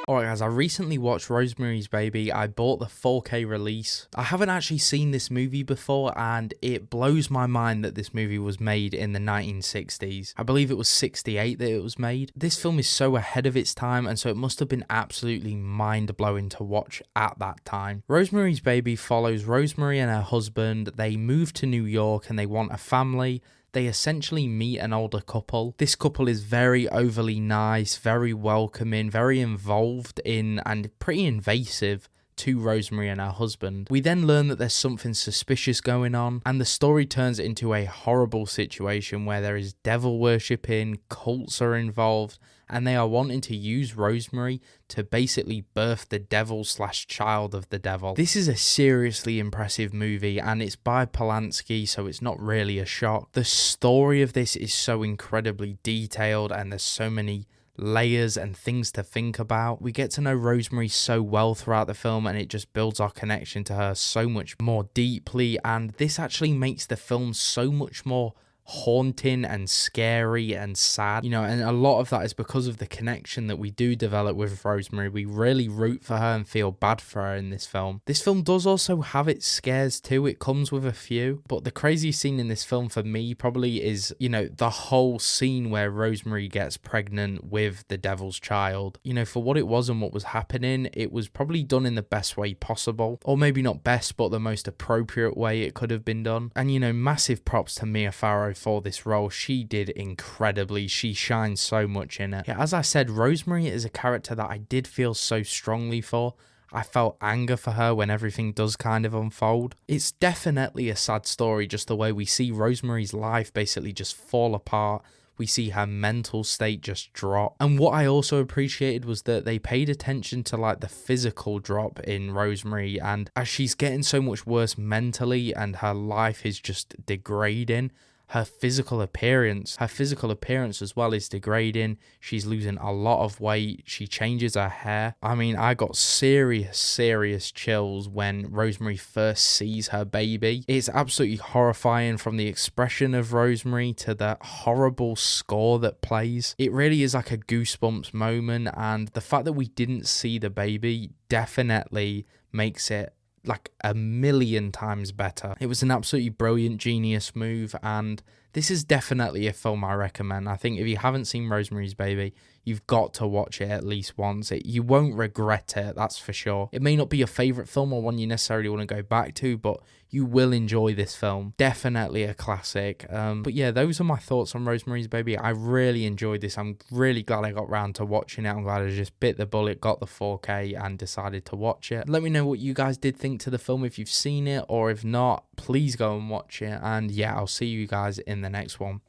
Alright guys, I recently watched Rosemary's Baby. I bought the 4K release. I haven't actually seen this movie before, and it blows my mind that this movie was made in the 1960s. I believe it was 68 that it was made. This film is so ahead of its time, and so it must have been absolutely mind-blowing to watch at that time. Rosemary's Baby follows Rosemary and her husband. They move to New York and they want a family. They essentially meet an older couple. This couple is very overly nice, very welcoming, very involved in and pretty invasive to Rosemary and her husband. We then learn that there's something suspicious going on, and the story turns into a horrible situation where there is devil worshipping, cults are involved, and they are wanting to use Rosemary to basically birth the devil / child of the devil. This is a seriously impressive movie, and it's by Polanski, so it's not really a shock. The story of this is so incredibly detailed, and there's so many layers and things to think about. We get to know Rosemary so well throughout the film, and it just builds our connection to her so much more deeply, and this actually makes the film so much more haunting and scary and sad, you know, and a lot of that is because of the connection that we do develop with Rosemary. We really root for her and feel bad for her in this film. This film does also have its scares too. It comes with a few, but the crazy scene in this film for me probably is, you know, the whole scene where Rosemary gets pregnant with the devil's child. You know, for what it was and what was happening, it was probably done in the best way possible, or maybe not best, but the most appropriate way it could have been done. And, you know, massive props to Mia Farrow for this role. She did incredibly. She shines so much in it. Yeah, as I said, Rosemary is a character that I did feel so strongly for. I felt anger for her when everything does kind of unfold. It's definitely a sad story, just the way we see Rosemary's life basically just fall apart. We see her mental state just drop. And what I also appreciated was that they paid attention to like the physical drop in Rosemary, and as she's getting so much worse mentally and her life is just degrading, her physical appearance as well is degrading. She's losing a lot of weight. She changes her hair. I mean, I got serious chills when Rosemary first sees her baby. It's absolutely horrifying, from the expression of Rosemary to the horrible score that plays. It really is like a goosebumps moment, and the fact that we didn't see the baby definitely makes it like a million times better. It was an absolutely brilliant, genius move, and this is definitely a film I recommend. I think if you haven't seen Rosemary's Baby, you've got to watch it at least once. You won't regret it, that's for sure. It may not be your favourite film or one you necessarily want to go back to, but you will enjoy this film. Definitely a classic. But yeah, those are my thoughts on Rosemary's Baby. I really enjoyed this. I'm really glad I got round to watching it. I'm glad I just bit the bullet, got the 4K and decided to watch it. Let me know what you guys did think to the film, if you've seen it, or if not, please go and watch it. And yeah, I'll see you guys in the next one.